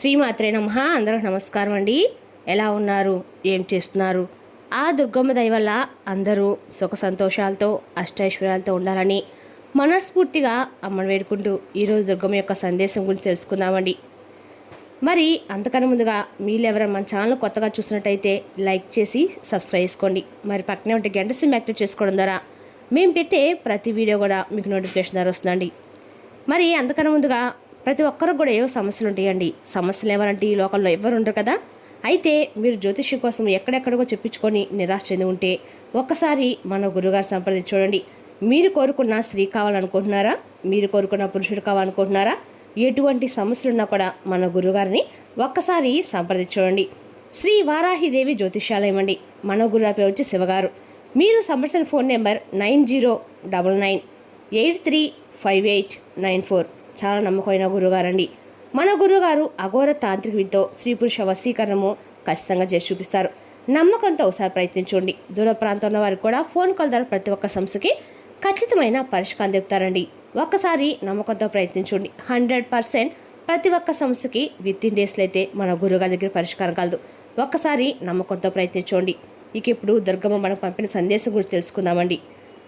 శ్రీమాత్రే నమః. అందరికి నమస్కారం అండి. ఎలా ఉన్నారు? ఏం చేస్తున్నారు? ఆ దుర్గమ్మ దయ వల్ల అందరూ సుఖ సంతోషాలతో అష్టైశ్వర్యాలతో ఉండాలని మనస్ఫూర్తిగా అమ్మను వేడుకుంటూ ఈరోజు దుర్గమ్మ యొక్క సందేశం గురించి తెలుసుకుందామండి. మరి అంతకన్నా ముందుగా మీరు ఎవరైనా మన ఛానల్ కొత్తగా చూసినట్టయితే లైక్ చేసి సబ్స్క్రైబ్ చేసుకోండి. మరి పక్కనే ఉంటే గంట సింబల్ యాక్టివేట్ చేసుకోవడం ద్వారా మేము పెట్టే ప్రతి వీడియో కూడా మీకు నోటిఫికేషన్ ద్వారా వస్తుందండి. మరి అంతకన్నా ముందుగా ప్రతి ఒక్కరికి కూడా ఏవో సమస్యలు ఉంటాయండి. సమస్యలు ఎవరంటే ఈ లోకంలో ఎవరు ఉండరు కదా. అయితే మీరు జ్యోతిష్యం కోసం ఎక్కడెక్కడికో చెప్పించుకొని నిరాశ చెంది ఉంటే ఒక్కసారి మన గురుగారు సంప్రదించి చూడండి. మీరు కోరుకున్న స్త్రీ కావాలనుకుంటున్నారా? మీరు కోరుకున్న పురుషుడు కావాలనుకుంటున్నారా? ఎటువంటి సమస్యలున్నా కూడా మన గురుగారిని ఒక్కసారి సంప్రదించి చూడండి. శ్రీ వారాహిదేవి జ్యోతిష్యాలయం అండి. మన గురుగారి పేరు వచ్చి శివగారు. మీరు సంప్రదించిన ఫోన్ నెంబర్ 9099835894. చాలా నమ్మకమైన గురుగారండి. మన గురుగారు అఘోర తాంత్రిక విద్యతో స్త్రీ పురుష వశీకరణము ఖచ్చితంగా చేసి చూపిస్తారు. నమ్మకంతో ఒకసారి ప్రయత్నించండి. దూర ప్రాంతంలో ఉన్న వారికి కూడా ఫోన్ కాల్ ద్వారా ప్రతి ఒక్క సమస్యకి ఖచ్చితమైన పరిష్కారం చెప్తారండి. ఒక్కసారి నమ్మకంతో ప్రయత్నించండి. 100% ప్రతి ఒక్క సమస్యకి విత్ ఇన్ డేస్లో అయితే మన గురుగారి దగ్గర పరిష్కారం కలదు. ఒక్కసారి నమ్మకంతో ప్రయత్నించండి. ఇక ఇప్పుడు దుర్గమ్మ మనకు పంపిన సందేశం గురించి తెలుసుకుందామండి.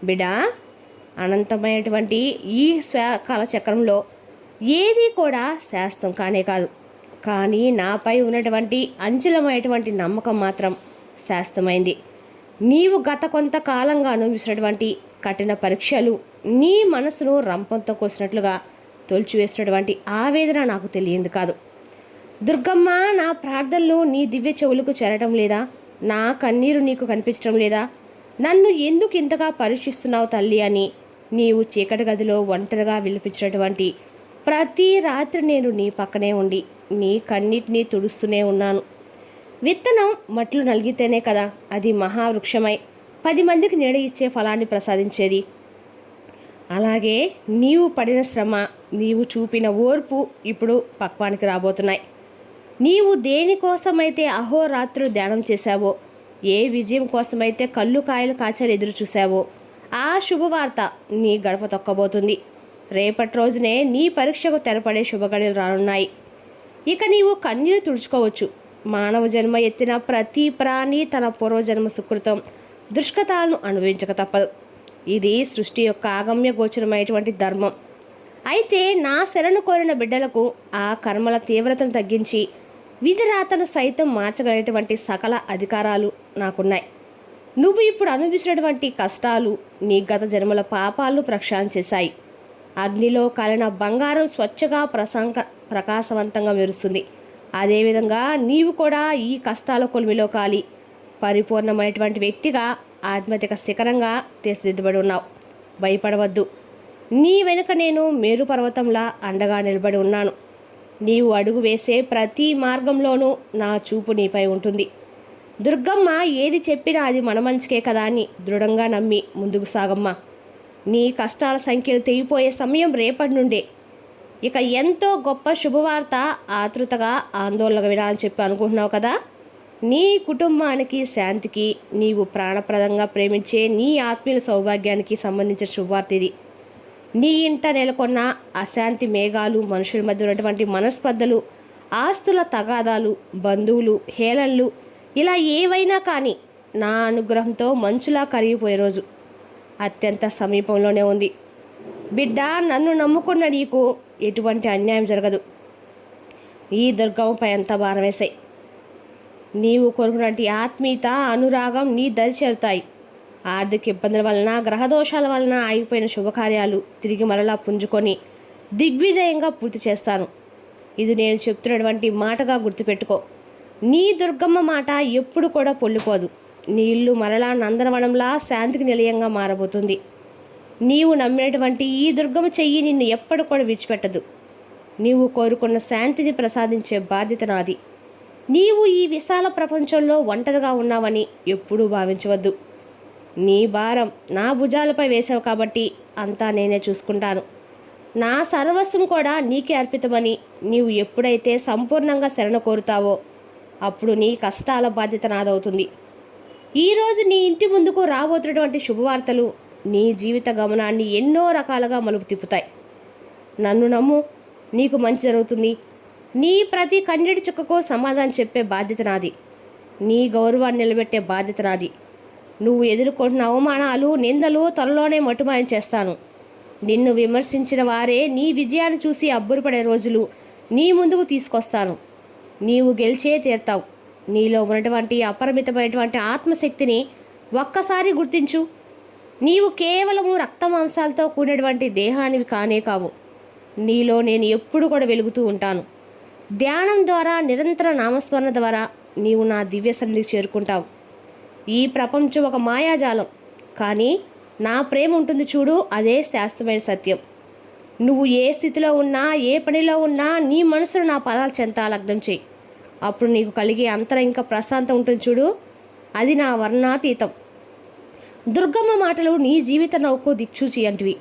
బిడ్డ, అనంతమైనటువంటి ఈ కాల చక్రంలో ఏది కూడా శాస్త్రం కానే కాదు. కానీ నాపై ఉన్నటువంటి అంచలమైనటువంటి నమ్మకం మాత్రం శాస్త్రమైంది. నీవు గత కొంతకాలంగా అనుభవిస్తున్నటువంటి కఠిన పరీక్షలు నీ మనసును రంపంతో కోసినట్లుగా తొలిచివేసినటువంటి ఆవేదన నాకు తెలియంది కాదు. దుర్గమ్మ, నా ప్రార్థనలు నీ దివ్య చెవులకు చేరటం లేదా? నా కన్నీరు నీకు కనిపించడం లేదా? నన్ను ఎందుకు ఇంతగా పరీక్షిస్తున్నావు తల్లి అని నీవు చీకటి గదిలో ఒంటరిగా విలిపించినటువంటి ప్రతి రాత్రి నేను నీ పక్కనే ఉండి నీ కన్నిటిని తుడుస్తూనే ఉన్నాను. విత్తనం మట్టిలో నలిగితేనే కదా అది మహావృక్షమై 10 మందికి నీడ ఇచ్చే ఫలాన్ని ప్రసాదించేది. అలాగే నీవు పడిన శ్రమ, నీవు చూపిన ఓర్పు ఇప్పుడు పక్వానికి రాబోతున్నాయి. నీవు దేనికోసమైతే అహోరాత్రులు ధ్యానం చేశావో, ఏ విజయం కోసమైతే కళ్ళు కాయలు కాచాలు ఎదురు చూశావో ఆ శుభవార్త నీ గడప తొక్కబోతుంది. రేపటి రోజునే నీ పరీక్షకు తెరపడే శుభగడియలు రానున్నాయి. ఇక నీవు కన్నీరు తుడుచుకోవచ్చు. మానవ జన్మ ఎత్తిన ప్రతి ప్రాణి తన పూర్వజన్మ సుకృతం దుష్కృతాలను అనుభవించక తప్పదు. ఇది సృష్టి యొక్క ఆగమ్య గోచరమైనటువంటి ధర్మం. అయితే నా శరణు కోరిన బిడ్డలకు ఆ కర్మల తీవ్రతను తగ్గించి విధిరాతను సైతం మార్చగలిగేటువంటి సకల అధికారాలు నాకున్నాయి. నువ్వు ఇప్పుడు అనుభవించినటువంటి కష్టాలు నీ గత జన్మల పాపాలను ప్రక్షాళన చేశాయి. అగ్నిలో కాలిన బంగారం స్వచ్ఛగా ప్రకాశవంతంగా మెరుస్తుంది. అదేవిధంగా నీవు కూడా ఈ కష్టాల కొలిమిలో కాలి పరిపూర్ణమైనటువంటి వ్యక్తిగా ఆధ్యాత్మిక శిఖరంగా తీర్చిదిద్దబడి ఉన్నావు. భయపడవద్దు. నీ వెనుక నేను మేరు పర్వతంలా అండగా నిలబడి ఉన్నాను. నీవు అడుగు వేసే ప్రతి మార్గంలోనూ నా చూపు నీపై ఉంటుంది. దుర్గమ్మ ఏది చెప్పినా అది మన మంచికే కదా అని దృఢంగా నమ్మి ముందుకు సాగమ్మా. నీ కష్టాల సంఖ్యలు తెగిపోయే సమయం రేపటి నుండే. ఇక ఎంతో గొప్ప శుభవార్త ఆతృతగా ఆందోళనగా వినాలని చెప్పి అనుకుంటున్నావు కదా. నీ కుటుంబానికి శాంతికి, నీవు ప్రాణప్రదంగా ప్రేమించే నీ ఆత్మీయుల సౌభాగ్యానికి సంబంధించిన శుభవార్త ఇది. నీ ఇంట నెలకొన్న అశాంతి మేఘాలు, మనుషుల మధ్య ఉన్నటువంటి మనస్పర్ధలు, ఆస్తుల తగాదాలు, బంధువులు హేళనలు ఇలా ఏవైనా కానీ నా అనుగ్రహంతో మంచులా కరిగిపోయే రోజు అత్యంత సమీపంలోనే ఉంది. బిడ్డ, నన్ను నమ్ముకున్న నీకు ఎటువంటి అన్యాయం జరగదు. ఈ దుర్గమ్మపై అంత భారం వేసాయి. నీవు కోరుకున్నటువంటి ఆత్మీయత, అనురాగం నీ దరి చేరుతాయి. ఆర్థిక ఇబ్బందుల వలన, గ్రహదోషాల వలన ఆగిపోయిన శుభకార్యాలు తిరిగి మరలా పుంజుకొని దిగ్విజయంగా పూర్తి చేస్తాను. ఇది నేను చెప్తున్నటువంటి మాటగా గుర్తుపెట్టుకో. నీ దుర్గమ్మ మాట ఎప్పుడు కూడా పొల్లిపోదు. నీ ఇల్లు మరలా నందనవనంలా శాంతికి నిలయంగా మారబోతుంది. నీవు నమ్మినటువంటి ఈ దుర్గమ్మ చెయ్యి నిన్ను ఎప్పుడు కూడా విడిచిపెట్టదు. నీవు కోరుకున్న శాంతిని ప్రసాదించే బాధ్యత నాది. నీవు ఈ విశాల ప్రపంచంలో ఒంటరిగా ఉన్నావని ఎప్పుడూ భావించవద్దు. నీ భారం నా భుజాలపై వేసావు కాబట్టి అంతా నేనే చూసుకుంటాను. నా సర్వస్వం కూడా నీకే అర్పితమని నీవు ఎప్పుడైతే సంపూర్ణంగా శరణ కోరుతావో అప్పుడు నీ కష్టాల బాధ్యత నాదవుతుంది. ఈరోజు నీ ఇంటి ముందుకు రాబోతున్నటువంటి శుభవార్తలు నీ జీవిత గమనాన్ని ఎన్నో రకాలుగా మలుపు తిప్పుతాయి. నన్ను నమ్ము, నీకు మంచి జరుగుతుంది. నీ ప్రతి కన్నీటి చుక్కకు సమాధానం చెప్పే బాధ్యత నాది. నీ గౌరవాన్ని నిలబెట్టే బాధ్యత నాది. నువ్వు ఎదుర్కొంటున్న అవమానాలు, నిందలు త్వరలోనే మటుమాయం చేస్తాను. నిన్ను విమర్శించిన వారే నీ విజయాన్ని చూసి అబ్బురపడే రోజులు నీ ముందుకు తీసుకొస్తాను. నీవు గెలిచే తీరుతావు. నీలో ఉన్నటువంటి అపరిమితమైనటువంటి ఆత్మశక్తిని ఒక్కసారి గుర్తించు. నీవు కేవలము రక్తమాంసాలతో కూడినటువంటి దేహానివి కానే కావు. నీలో నేను ఎప్పుడు కూడా వెలుగుతూ ఉంటాను. ధ్యానం ద్వారా, నిరంతర నామస్మరణ ద్వారా నీవు నా దివ్య సన్నిధికి చేరుకుంటావు. ఈ ప్రపంచం ఒక మాయాజాలం, కానీ నా ప్రేమ ఉంటుంది చూడు, అదే శాశ్వతమైన సత్యం. నువ్వు ఏ స్థితిలో ఉన్నా, ఏ పనిలో ఉన్నా నీ మనసును నా పదాలు చెంత లగ్నం చేయి. అప్పుడు నీకు కలిగే అంతరంగ ప్రశాంతం ఉంటుంది చూడు, అది నా వర్ణాతీతం. దుర్గమ్మ మాటలు నీ జీవిత నౌకు దిక్చూచి అంటివి.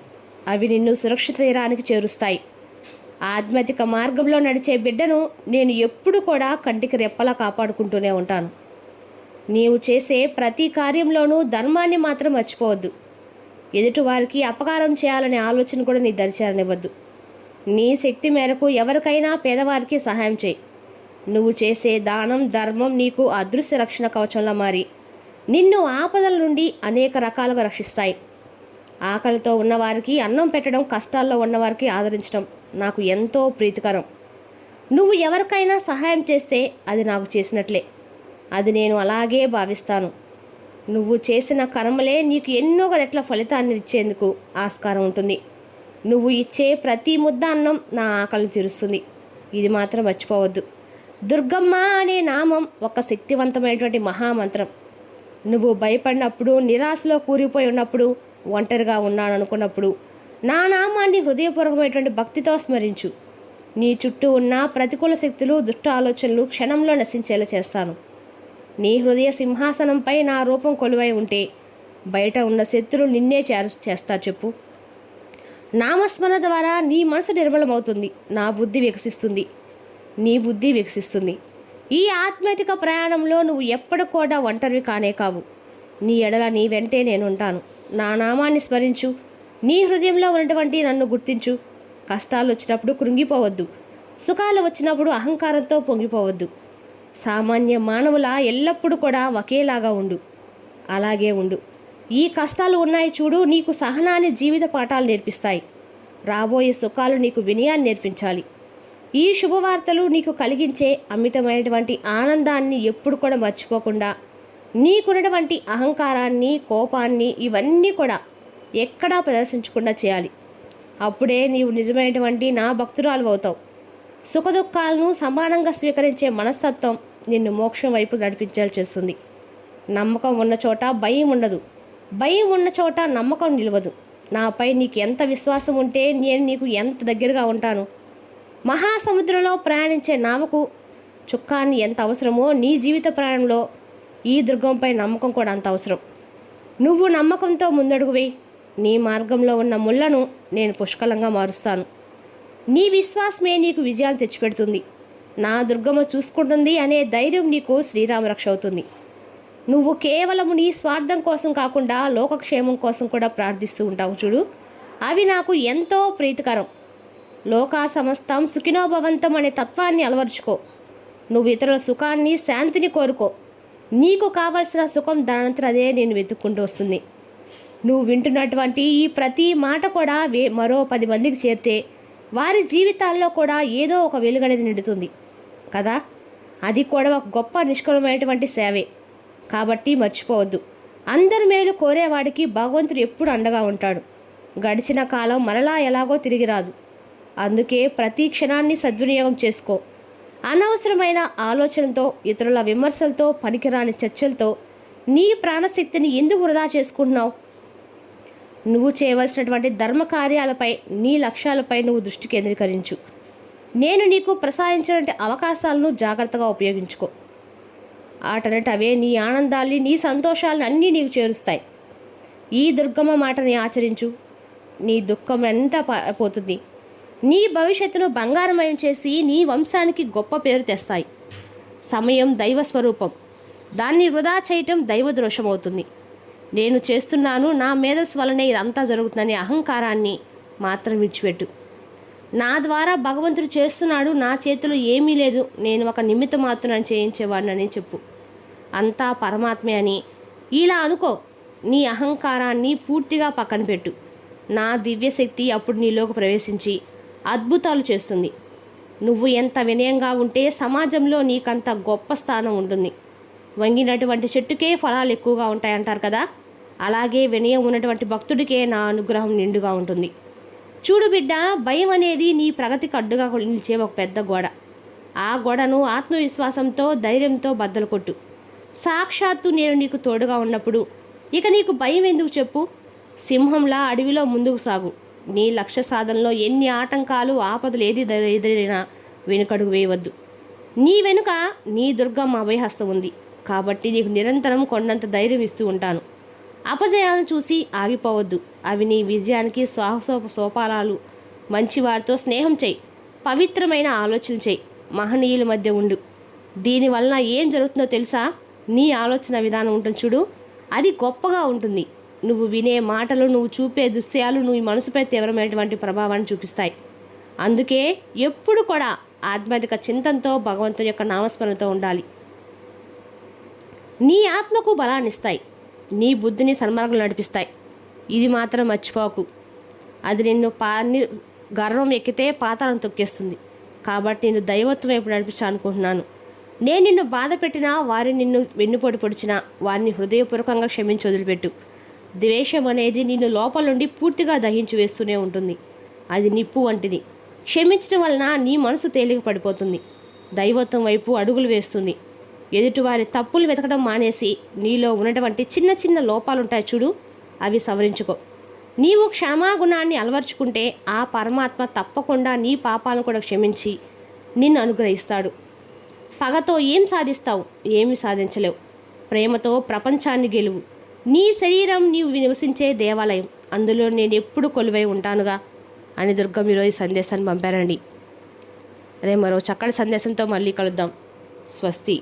అవి నిన్ను సురక్షిత తీరానికి చేరుస్తాయి. ఆధ్యాత్మిక మార్గంలో నడిచే బిడ్డను నేను ఎప్పుడు కూడా కంటికి రెప్పలా కాపాడుకుంటూనే ఉంటాను. నీవు చేసే ప్రతి కార్యంలోనూ ధర్మాన్ని మాత్రం మర్చిపోవద్దు. ఎదుటివారికి అపకారం చేయాలనే ఆలోచన కూడా నీ దరిచేరనివ్వద్దు. నీ శక్తి మేరకు ఎవరికైనా పేదవారికి సహాయం చేయి. నువ్వు చేసే దానం, ధర్మం నీకు అదృశ్య రక్షణ కవచంలా మారి నిన్ను ఆపదల నుండి అనేక రకాలుగా రక్షిస్తాయి. ఆకలితో ఉన్నవారికి అన్నం పెట్టడం, కష్టాల్లో ఉన్నవారికి ఆదరించడం నాకు ఎంతో ప్రీతికరం. నువ్వు ఎవరికైనా సహాయం చేస్తే అది నాకు చేసినట్లే. అది నేను అలాగే భావిస్తాను. నువ్వు చేసిన కర్మలే నీకు ఎన్నో రెట్ల ఫలితాన్ని ఇచ్చేందుకు ఆస్కారం ఉంటుంది. నువ్వు ఇచ్చే ప్రతి ముద్ద అన్నం నా ఆకలిని తీరుస్తుంది. ఇది మాత్రం మర్చిపోవద్దు. దుర్గమ్మ అనే నామం ఒక శక్తివంతమైనటువంటి మహామంత్రం. నువ్వు భయపడినప్పుడు, నిరాశలో కూరిపోయి ఉన్నప్పుడు, ఒంటరిగా ఉన్నాను అనుకున్నప్పుడు నా నామాన్ని హృదయపూర్వకమైనటువంటి భక్తితో స్మరించు. నీ చుట్టూ ఉన్న ప్రతికూల శక్తులు, దుష్ట ఆలోచనలు క్షణంలో నశించేలా చేస్తాను. నీ హృదయ సింహాసనంపై నా రూపం కొలువై ఉంటే బయట ఉన్న శత్రులు నిన్నే చేస్తారు చెప్పు. నామస్మరణ ద్వారా నీ మనసు నిర్మలమవుతుంది. నా బుద్ధి వికసిస్తుంది, నీ బుద్ధి వికసిస్తుంది. ఈ ఆధ్యాత్మిక ప్రయాణంలో నువ్వు ఎప్పుడు కూడా ఒంటరివి కానే కావు. నీ ఎడల నీ వెంటే నేనుంటాను. నా నామాన్ని స్మరించు. నీ హృదయంలో ఉన్నటువంటి నన్ను గుర్తించు. కష్టాలు వచ్చినప్పుడు కృంగిపోవద్దు. సుఖాలు వచ్చినప్పుడు అహంకారంతో పొంగిపోవద్దు. సామాన్య మానవుల ఎల్లప్పుడూ కూడా ఒకేలాగా ఉండు. అలాగే ఉండు. ఈ కష్టాలు ఉన్నాయి చూడు, నీకు సహనాన్ని, జీవిత పాఠాలు నేర్పిస్తాయి. రాబోయే సుఖాలు నీకు వినయాన్ని నేర్పించాలి. ఈ శుభవార్తలు నీకు కలిగించే అమితమైనటువంటి ఆనందాన్ని ఎప్పుడు కూడా మర్చిపోకుండా, నీకున్నటువంటి అహంకారాన్ని, కోపాన్ని ఇవన్నీ కూడా ఎక్కడా ప్రదర్శించకుండా చేయాలి. అప్పుడే నీవు నిజమైనటువంటి నా భక్తురాలు అవుతావు. సుఖదుఖాలను సమానంగా స్వీకరించే మనస్తత్వం నిన్ను మోక్షం వైపు నడిపించాలి చేస్తుంది. నమ్మకం ఉన్న చోట భయం ఉండదు. భయం ఉన్న చోట నమ్మకం నిలవదు. నాపై నీకు ఎంత విశ్వాసం ఉంటే నేను నీకు ఎంత దగ్గరగా ఉంటాను. మహాసముద్రంలో ప్రయాణించే నావకు చుక్కాన్ని ఎంత అవసరమో నీ జీవిత ప్రయాణంలో ఈ దుర్గంపై నమ్మకం కూడా అంత అవసరం. నువ్వు నమ్మకంతో ముందడుగు వేయి. నీ మార్గంలో ఉన్న ముళ్ళను నేను పుష్కలంగా మారుస్తాను. నీ విశ్వాసమే నీకు విజయాలు తెచ్చిపెడుతుంది. నా దుర్గమ్మ చూసుకుంటుంది అనే ధైర్యం నీకు శ్రీరామరక్ష అవుతుంది. నువ్వు కేవలం నీ స్వార్థం కోసం కాకుండా లోకక్షేమం కోసం కూడా ప్రార్థిస్తూ ఉంటావు చూడు, అవి నాకు ఎంతో ప్రీతికరం. లోకా సమస్తం సుఖినోభవంతం అనే తత్వాన్ని అలవరుచుకో. నువ్వు ఇతరుల సుఖాన్ని, శాంతిని కోరుకో. నీకు కావలసిన సుఖం దానంతట అదే నేను వెతుక్కుంటూ వస్తుంది. నువ్వు వింటున్నటువంటి ఈ ప్రతి మాట కూడా మరో 10 మందికి చేరితే వారి జీవితాల్లో కూడా ఏదో ఒక వెలుగనేది నిండుతుంది కదా. అది కూడా ఒక గొప్ప నిష్కలమైనటువంటి సేవే. కాబట్టి మర్చిపోవద్దు. అందరి మేలు కోరేవాడికి భగవంతుడు ఎప్పుడు అండగా ఉంటాడు. గడిచిన కాలం మరలా ఎలాగో తిరిగి రాదు. అందుకే ప్రతి క్షణాన్ని సద్వినియోగం చేసుకో. అనవసరమైన ఆలోచనతో, ఇతరుల విమర్శలతో, పనికిరాని చర్చలతో నీ ప్రాణశక్తిని ఎందుకు వృధా చేసుకుంటున్నావు? నువ్వు చేయవలసినటువంటి ధర్మ కార్యాలపై, నీ లక్ష్యాలపై నువ్వు దృష్టి కేంద్రీకరించు. నేను నీకు ప్రసాదించినటువంటి అవకాశాలను జాగ్రత్తగా ఉపయోగించుకో. ఆటనట అవే నీ ఆనందాల్ని, నీ సంతోషాలను అన్నీ నీకు చేరుస్తాయి. ఈ దుర్గమ్మ మాటని ఆచరించు. నీ దుఃఖం ఎంత పోతుంది. నీ భవిష్యత్తును బంగారమయం చేసి నీ వంశానికి గొప్ప పేరు తెస్తాయి. సమయం దైవస్వరూపం. దాన్ని వృధా చేయటం దైవద్రోషం అవుతుంది. నేను చేస్తున్నాను, నా మేధస్సు వలనే ఇదంతా జరుగుతుందనే అహంకారాన్ని మాత్రం విడిచిపెట్టు. నా ద్వారా భగవంతుడు చేస్తున్నాడు, నా చేతిలో ఏమీ లేదు, నేను ఒక నిమిత్త మాత్రం చేయించేవాడినని చెప్పు. అంతా పరమాత్మే అని ఇలా అనుకో. నీ అహంకారాన్ని పూర్తిగా పక్కన పెట్టు. నా దివ్యశక్తి అప్పుడు నీలోకి ప్రవేశించి అద్భుతాలు చేస్తుంది. నువ్వు ఎంత వినయంగా ఉంటే సమాజంలో నీకంత గొప్ప స్థానం ఉంటుంది. వంగినటువంటి చెట్టుకే ఫలాలు ఎక్కువగా ఉంటాయంటారు కదా, అలాగే వినయం ఉన్నటువంటి భక్తుడికే నా అనుగ్రహం నిండుగా ఉంటుంది. చూడు బిడ్డ, భయం అనేది నీ ప్రగతికి అడ్డుగా నిలిచే ఒక పెద్ద గోడ. ఆ గోడను ఆత్మవిశ్వాసంతో, ధైర్యంతో బద్దలు కొట్టు. సాక్షాత్తు నేను నీకు తోడుగా ఉన్నప్పుడు ఇక నీకు భయం ఎందుకు చెప్పు? సింహంలా అడవిలో ముందుకు సాగు. నీ లక్ష్య సాధనలో ఎన్ని ఆటంకాలు, ఆపదలు ఎదురైనా వెనుకడుగు వేయవద్దు. నీ వెనుక నీ దుర్గమ్మ అభయహస్తం ఉంది కాబట్టి నీకు నిరంతరం కొండంత ధైర్యం ఇస్తూ ఉంటాను. అపజయాలను చూసి ఆగిపోవద్దు. అవి నీ విజయానికి సోపానాలు. మంచివారితో స్నేహం చేయి, పవిత్రమైన ఆలోచన చేయి, మహనీయుల మధ్య ఉండు. దీనివల్ల ఏం జరుగుతుందో తెలుసా? నీ ఆలోచన విధానం ఉంటుంది చూడు, అది గొప్పగా ఉంటుంది. నువ్వు వినే మాటలు, నువ్వు చూపే దృశ్యాలు నువ్వు మనసుపై తీవ్రమైనటువంటి ప్రభావాన్ని చూపిస్తాయి. అందుకే ఎప్పుడు కూడా ఆధ్యాత్మిక చింతనతో, భగవంతుని యొక్క నామస్మరణతో ఉండాలి. నీ ఆత్మకు బలాన్నిస్తాయి, నీ బుద్ధిని సన్మార్గంలో నడిపిస్తాయి. ఇది మాత్రం మర్చిపోకు. అది నిన్ను గర్వం ఎక్కితే పాతాళం తొక్కేస్తుంది. కాబట్టి నేను దైవత్వం వైపు నడిపించాలనుకుంటున్నాను. నేను నిన్ను బాధ పెట్టినా, వారిని నిన్ను వెన్నుపోటు పొడిచినా వారిని హృదయపూర్వకంగా క్షమించి వదిలిపెట్టు. ద్వేషం అనేది నిన్ను లోపల నుండి పూర్తిగా దహించి వేస్తూనే ఉంటుంది. అది నిప్పు వంటిది. క్షమించడం వలన నీ మనసు తేలిక పడిపోతుంది, దైవత్వం వైపు అడుగులు వేస్తుంది. ఎదుటివారి తప్పులు వెతకడం మానేసి నీలో ఉన్నటువంటి చిన్న చిన్న లోపాలుంటాయి చూడు, అవి సవరించుకో. నీవు క్షమాగుణాన్ని అలవర్చుకుంటే ఆ పరమాత్మ తప్పకుండా నీ పాపాలను కూడా క్షమించి నిన్ను అనుగ్రహిస్తాడు. పగతో ఏం సాధిస్తావు? ఏమీ సాధించలేవు. ప్రేమతో ప్రపంచాన్ని గెలువు. నీ శరీరం నీవు నివసించే దేవాలయం, అందులో నేను ఎప్పుడు కొలువై ఉంటానుగా అని దుర్గమ్మ ఈరోజు సందేశాన్ని పంపారండి. రేపు మరో చక్కటి సందేశంతో మళ్ళీ కలుద్దాం. స్వస్తి.